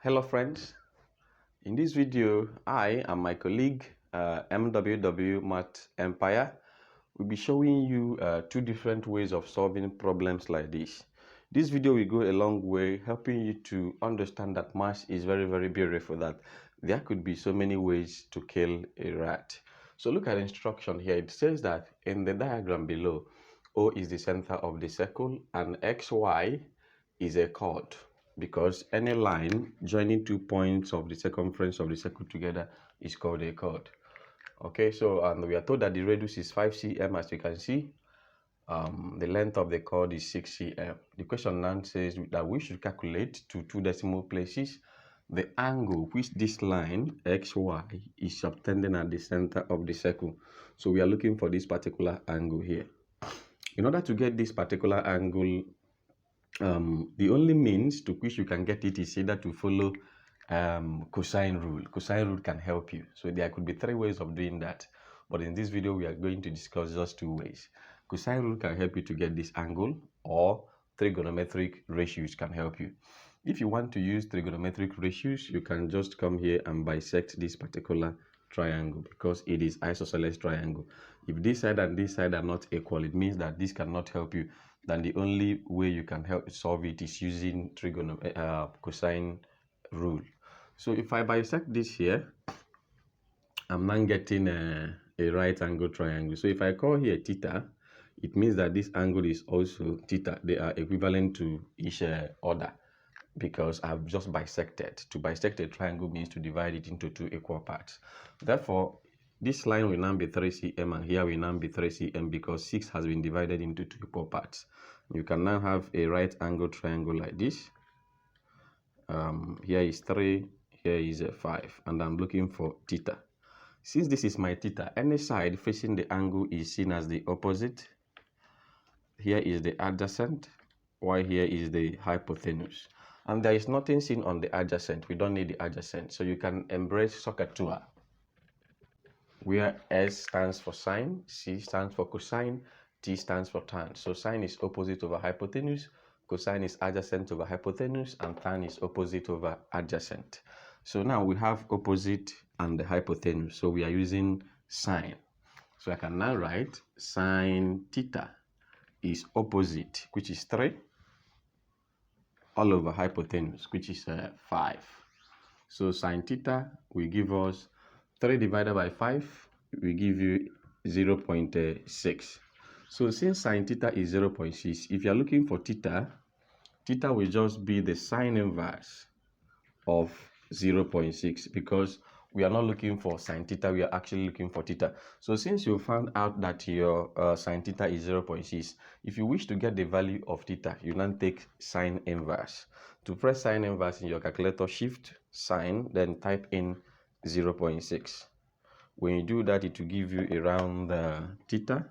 Hello friends, in this video I and my colleague MWW Math Empire will be showing you two different ways of solving problems like this. This video will go a long way helping you to understand that math is very beautiful, that there could be so many ways to kill a rat. So look at the instruction here. It says that in the diagram below, O is the center of the circle and XY is a chord, because any line joining 2 points of the circumference of the circle together is called a chord. Okay, so and we are told that the radius is 5 cm, as you can see. The length of the chord is 6 cm. The question now says that we should calculate to 2 decimal places the angle which this line XY is subtending at the center of the circle. So we are looking for this particular angle here. In order to get this particular angle, the only means to which you can get it is either to follow cosine rule. Cosine rule can help you. So there could be 3 ways of doing that. But in this video, we are going to discuss just 2 ways. Cosine rule can help you to get this angle, or trigonometric ratios can help you. If you want to use trigonometric ratios, you can just come here and bisect this particular triangle, because it is isosceles triangle. If this side and this side are not equal, it means that this cannot help you. Then the only way you can help solve it is using cosine rule. So if I bisect this here, I'm now getting a right angle triangle. So if I call here theta, it means that this angle is also theta. They are equivalent to each other, because I've just bisected. To bisect a triangle means to divide it into 2 equal parts. Therefore, this line will now be 3 cm and here will now be 3 cm, because 6 has been divided into 2 equal parts. You can now have a right angle triangle like this. Here is 3, here is 5, and I'm looking for theta. Since this is my theta, any side facing the angle is seen as the opposite. Here is the adjacent, while here is the hypotenuse. And there is nothing seen on the adjacent. We don't need the adjacent. So you can embrace Socatua, where S stands for sine, C stands for cosine, T stands for tan. So sine is opposite over hypotenuse, cosine is adjacent over hypotenuse, and tan is opposite over adjacent. So now we have opposite and the hypotenuse. So we are using sine. So I can now write sine theta is opposite, which is 3, all over hypotenuse, which is 5. So sine theta will give us 3 divided by 5 will give you 0.6. So since sine theta is 0.6, if you are looking for theta, theta will just be the sine inverse of 0.6, because we are not looking for sine theta, we are actually looking for theta. So since you found out that your sine theta is 0.6, if you wish to get the value of theta, you then take sine inverse. To press sine inverse in your calculator, shift sine, then type in 0.6. When you do that, it will give you around theta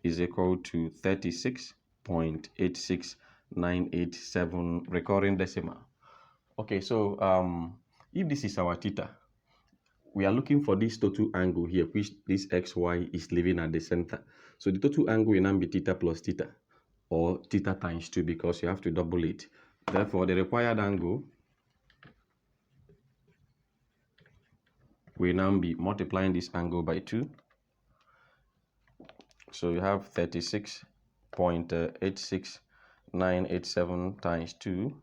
is equal to 36.86987 recurring decimal. Okay, so if this is our theta, we are looking for this total angle here, which this XY is living at the center. So the total angle will now be theta plus theta, or theta times 2, because you have to double it. Therefore, the required angle will now be multiplying this angle by 2. So you have 36.86987 times 2.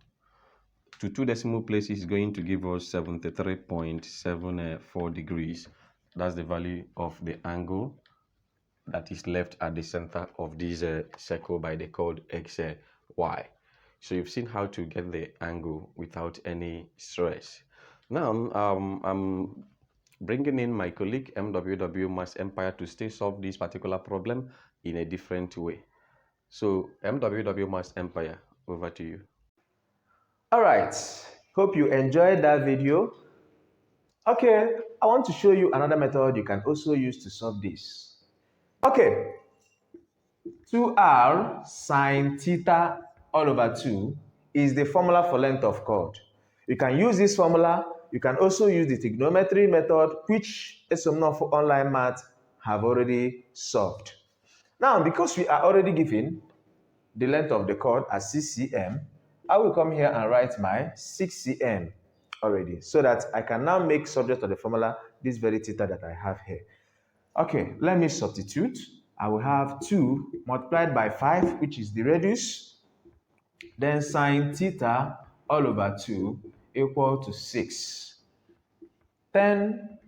To 2 decimal places is going to give us 73.74 degrees. That's the value of the angle that is left at the center of this circle by the chord XY. So you've seen how to get the angle without any stress. Now I'm bringing in my colleague MWW Math Empire to still solve this particular problem in a different way. So MWW Math Empire, over to you. Alright, hope you enjoyed that video. Okay, I want to show you another method you can also use to solve this. Okay, 2r sine theta all over 2 is the formula for length of chord. You can use this formula. You can also use the trigonometry method, which some of online math have already solved. Now, because we are already given the length of the chord as 6 cm, I will come here and write my 6 cm. already, so that I can now make subject of the formula this very theta that I have here. Okay, let me substitute. I will have 2 multiplied by 5, which is the radius, then sine theta all over 2 equal to 6. 10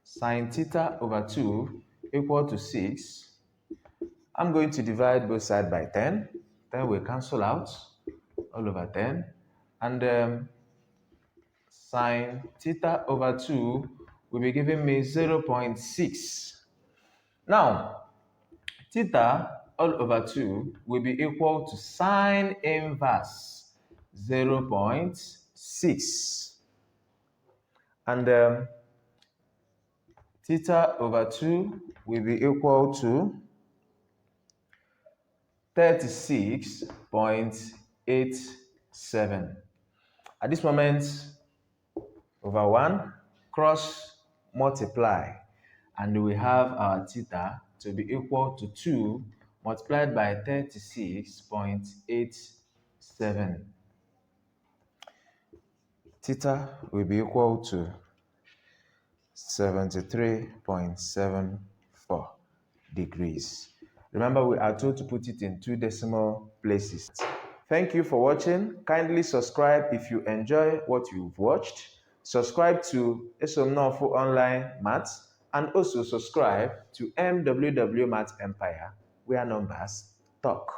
sine theta over 2 equal to 6. I'm going to divide both sides by 10. 10 will cancel out all over 10. And sine theta over 2 will be giving me 0.6. Now, theta all over 2 will be equal to sine inverse 0.6. And theta over 2 will be equal to 36.87. At this moment, over 1, cross multiply, and we have our theta to be equal to 2 multiplied by 36.87. Theta will be equal to 73.74 degrees. Remember, we are told to put it in 2 decimal places. Thank you for watching. Kindly subscribe if you enjoy what you've watched. Subscribe to Esomnofo Online Maths, and also subscribe to MWW Maths Empire, where numbers talk.